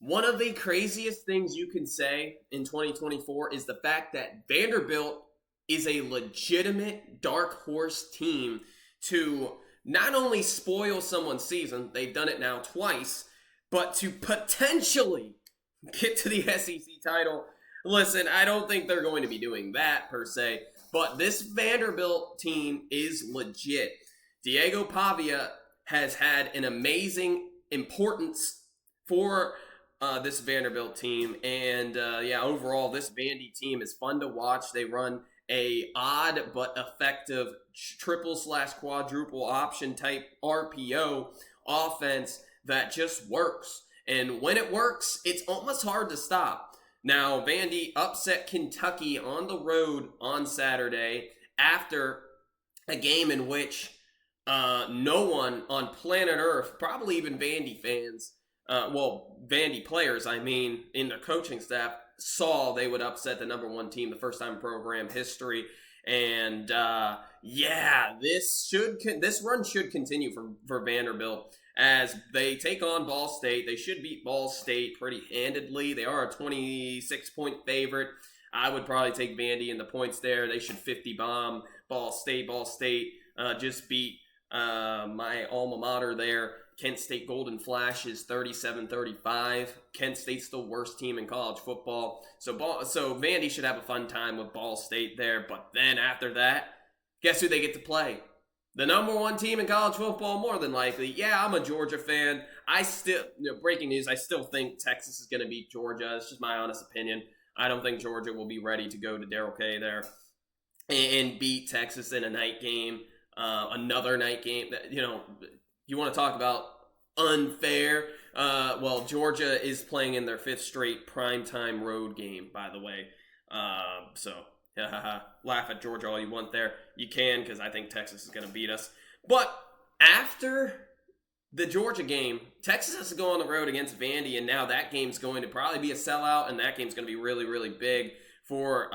One of the craziest things you can say in 2024 is the fact that Vanderbilt is a legitimate dark horse team to not only spoil someone's season, they've done it now twice, but to potentially get to the SEC title. Listen, I don't think they're going to be doing that per se, but this Vanderbilt team is legit. Diego Pavia has had an amazing importance for this Vanderbilt team, and overall, this Vandy team is fun to watch. They run a odd but effective triple/quadruple option type RPO offense that just works. And when it works, it's almost hard to stop. Now, Vandy upset Kentucky on the road on Saturday after a game in which no one on planet Earth, probably even Vandy fans, Vandy players, in the coaching staff, saw they would upset the number one team the first time in program history. And this run should continue for Vanderbilt as they take on Ball State. They should beat Ball State pretty handedly. They are a 26-point favorite. I would probably take Vandy in the points there. They should 50-bomb Ball State. Ball State just beat my alma mater there. Kent State Golden Flashes 37-35. Kent State's the worst team in college football. So Vandy should have a fun time with Ball State there. But then after that, guess who they get to play? The number one team in college football, more than likely. Yeah, I'm a Georgia fan. Breaking news, I still think Texas is going to beat Georgia. It's just my honest opinion. I don't think Georgia will be ready to go to Darrell K there and beat Texas in a night game. Another night game. You want to talk about unfair? Georgia is playing in their fifth straight primetime road game, by the way. Laugh at Georgia all you want there. You can, because I think Texas is going to beat us. But after the Georgia game, Texas has to go on the road against Vandy, and now that game's going to probably be a sellout, and that game's going to be really, really big for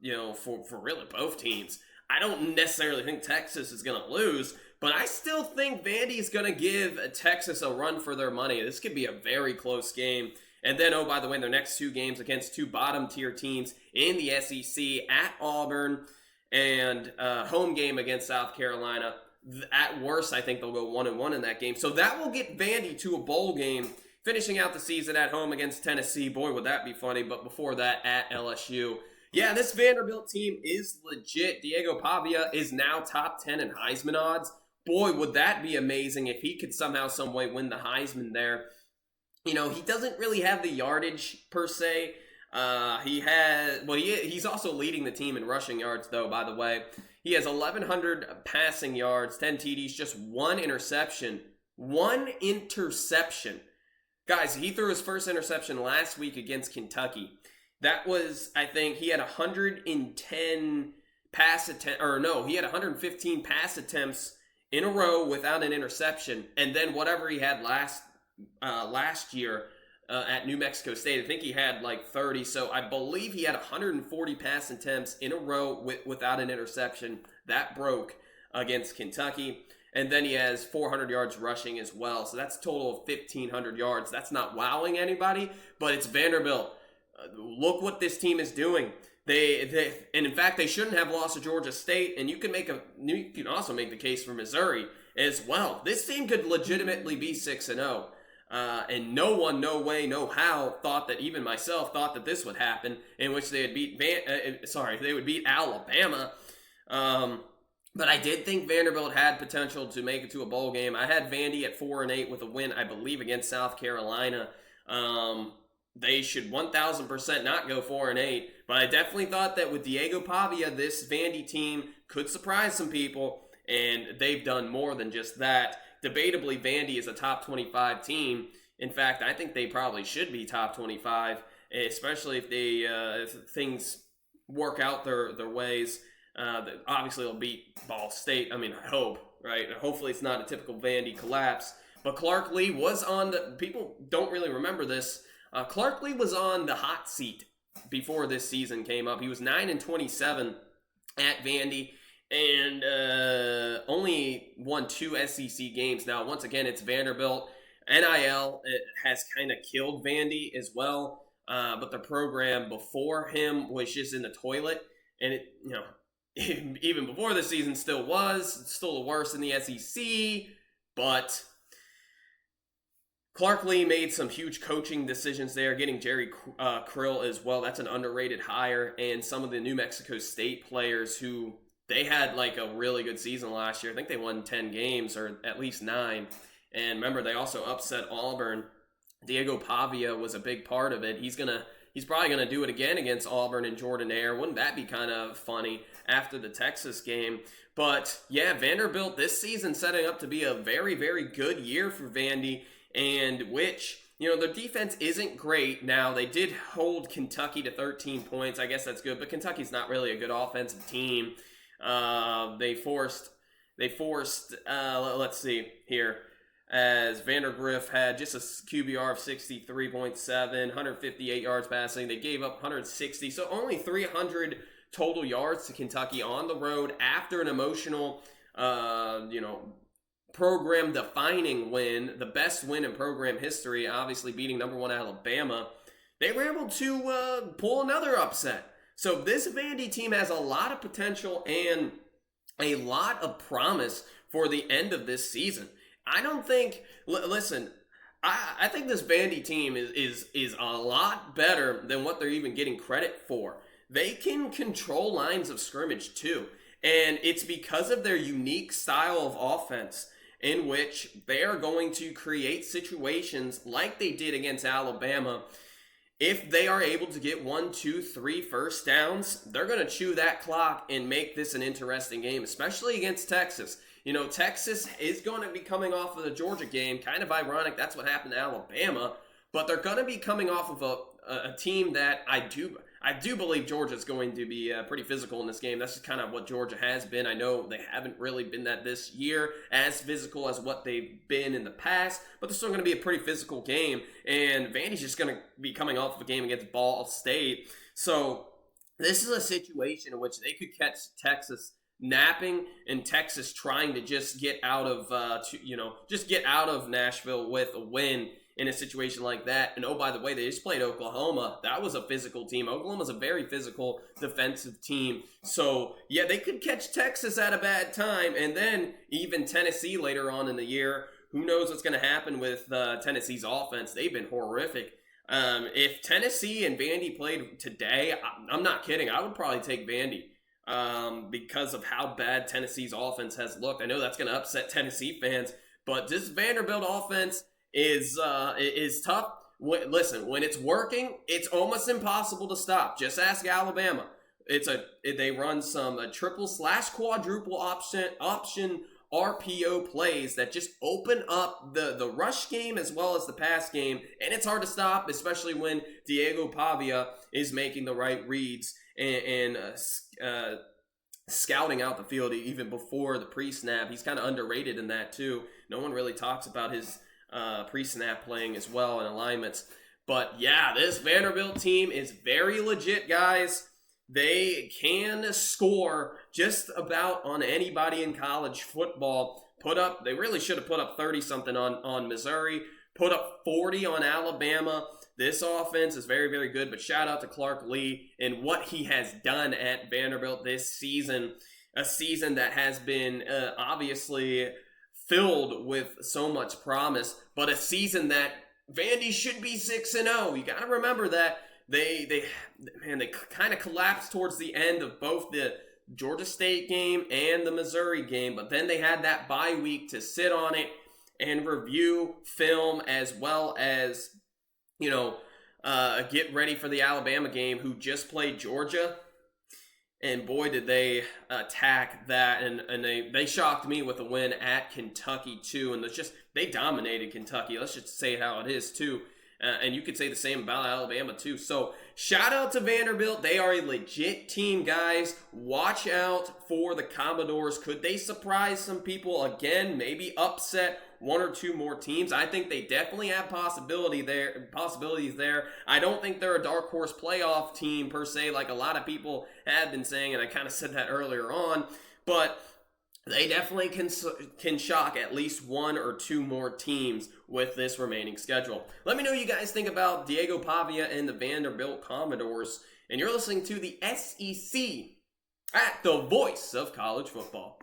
really both teams. I don't necessarily think Texas is going to lose, but I still think Vandy is going to give Texas a run for their money. This could be a very close game. And then, oh, by the way, their next two games against two bottom-tier teams in the SEC at Auburn and home game against South Carolina. At worst, I think they'll go 1-1 in that game. So that will get Vandy to a bowl game, finishing out the season at home against Tennessee. Boy, would that be funny. But before that, at LSU. Yeah, this Vanderbilt team is legit. Diego Pavia is now top 10 in Heisman odds. Boy, would that be amazing if he could somehow, some way win the Heisman there. He doesn't really have the yardage per se. He's also leading the team in rushing yards, though, by the way. He has 1,100 passing yards, 10 TDs, just one interception. One interception. Guys, he threw his first interception last week against Kentucky. That was, I think, he had 110 pass attempts, he had 115 pass attempts in a row without an interception. And then whatever he had last year at New Mexico State, I think he had like 30. So I believe he had 140 pass attempts in a row without an interception. That broke against Kentucky. And then he has 400 yards rushing as well. So that's a total of 1,500 yards. That's not wowing anybody, but it's Vanderbilt. Look what this team is doing. And in fact, they shouldn't have lost to Georgia State. And you can also make the case for Missouri as well. This team could legitimately be 6-0. And no one, no way, no how thought that, even myself thought that this would happen, in which they would beat Alabama. But I did think Vanderbilt had potential to make it to a bowl game. I had Vandy at 4-8 with a win, I believe, against South Carolina. They should 1,000% not go 4-8, but I definitely thought that with Diego Pavia, this Vandy team could surprise some people, and they've done more than just that. Debatably, Vandy is a top 25 team. In fact, I think they probably should be top 25, especially if things work out their ways. Obviously, they'll beat Ball State. I hope, right? Hopefully, it's not a typical Vandy collapse. But Clark Lee was on people don't really remember this. Clark Lee was on the hot seat before this season came up. He was 9-27 at Vandy and only won 2 SEC games. Now, once again, it's Vanderbilt. NIL has kind of killed Vandy as well, but the program before him was just in the toilet, and it, even before the season still the worst in the SEC, but Clark Lee made some huge coaching decisions there, getting Jerry Krill as well. That's an underrated hire, and some of the New Mexico State players who they had like a really good season last year. I think they won 10 games or at least 9. And remember, they also upset Auburn. Diego Pavia was a big part of it. He's probably gonna do it again against Auburn and Jordan-Hare. Wouldn't that be kind of funny after the Texas game? But yeah, Vanderbilt this season setting up to be a very, very good year for Vandy, and which, their defense isn't great. Now, they did hold Kentucky to 13 points. I guess that's good, but Kentucky's not really a good offensive team. They forced, let's see here, as Vandergriff had just a QBR of 63.7, 158 yards passing. They gave up 160, so only 300 total yards to Kentucky on the road after an emotional, program-defining win, the best win in program history, obviously beating number 1 Alabama. They were able to pull another upset. So this Vandy team has a lot of potential and a lot of promise for the end of this season. I don't think, listen, I think this Vandy team is a lot better than what they're even getting credit for. They can control lines of scrimmage too. And it's because of their unique style of offense in which they are going to create situations like they did against Alabama. If they are able to get 1, 2, 3 first downs, they're going to chew that clock and make this an interesting game, especially against Texas. Texas is going to be coming off of the Georgia game. Kind of ironic, that's what happened to Alabama. But they're going to be coming off of a team that I do believe Georgia's going to be pretty physical in this game. That's just kind of what Georgia has been. I know they haven't really been that this year, as physical as what they've been in the past, but they're still going to be a pretty physical game, and Vandy's just going to be coming off of a game against Ball State. So this is a situation in which they could catch Texas napping and Texas trying to just get out of, get out of Nashville with a win in a situation like that. And oh, by the way, they just played Oklahoma. That was a physical team. Oklahoma's a very physical defensive team. So yeah, they could catch Texas at a bad time. And then even Tennessee later on in the year, who knows what's going to happen with Tennessee's offense. They've been horrific. If Tennessee and Vandy played today, I'm not kidding, I would probably take Vandy because of how bad Tennessee's offense has looked. I know that's going to upset Tennessee fans, but this Vanderbilt offense is tough. Listen, when it's working, it's almost impossible to stop. Just ask Alabama. They run some triple/quadruple option RPO plays that just open up the rush game as well as the pass game, and it's hard to stop, especially when Diego Pavia is making the right reads and scouting out the field even before the pre-snap. He's kind of underrated in that too. No one really talks about his pre-snap playing as well and alignments. But yeah, this Vanderbilt team is very legit, guys. They can score just about on anybody in college football. They really should have put up 30-something on Missouri, put up 40 on Alabama. This offense is very, very good, but shout out to Clark Lee and what he has done at Vanderbilt this season. A season that has been obviously filled with so much promise, but a season that Vandy should be 6-0. You got to remember that they kind of collapsed towards the end of both the Georgia State game and the Missouri game, but then they had that bye week to sit on it and review film as well as, get ready for the Alabama game, who just played Georgia. And boy, did they attack that, and they shocked me with a win at Kentucky too. And they dominated Kentucky. Let's just say how it is too. And you could say the same about Alabama too. So shout out to Vanderbilt. They are a legit team, guys. Watch out for the Commodores. Could they surprise some people again? Maybe upset 1 or 2 more teams. I think they definitely have possibilities there. I don't think they're a dark horse playoff team per se, like a lot of people have been saying, and I kind of said that earlier on. But they definitely can shock at least one or two more teams with this remaining schedule. Let me know what you guys think about Diego Pavia and the Vanderbilt Commodores. And you're listening to the SEC at the voice of college football.